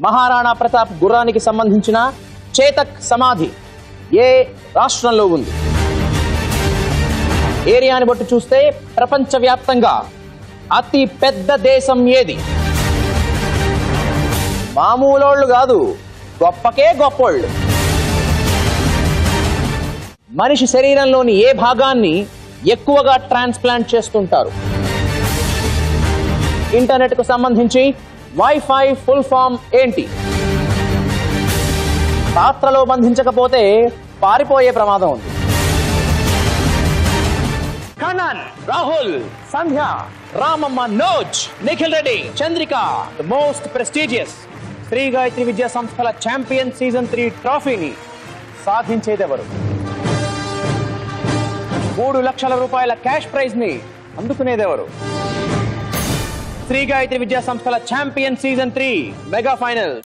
మహారాణా ప్రతాప్ గుర్రానికి సంబంధించిన చేతక్ సమాధి ఏ రాష్ట్రంలో ఉంది? ఏరియాని బట్టి చూస్తే ప్రపంచవ్యాప్తంగా అతి పెద్ద దేశం ఏది? మామూలోళ్ళు కాదు, గొప్పకే గొప్పోళ్ళు. మనిషి శరీరంలోని ఏ భాగాన్ని ఎక్కువగా ట్రాన్స్ప్లాంట్ చేస్తుంటారు? ఇంటర్నెట్ కు సంబంధించి వైఫై ఫుల్ ఫామ్ ఏంటి? పాత్రలో బంధించకపోతే పారిపోయే ప్రమాదం ఉంది. కణన్, రాహుల్, సంధ్య, రామమ్మ, నోజ్, Nikhil Reddy, Chandrika, the most prestigious Sri Gayatri Vidya సంస్థల ఛాంపియన్ సీజన్ 3 ట్రోఫీని సాధించేదెవరు? 3 లక్షల రూపాయల క్యాష్ ప్రైజ్ ని అందుకునేదెవరు? శ్రీ గాయత్రి విద్యా సంస్థల ఛాంపియన్ సీజన్ 3 మెగా ఫైనల్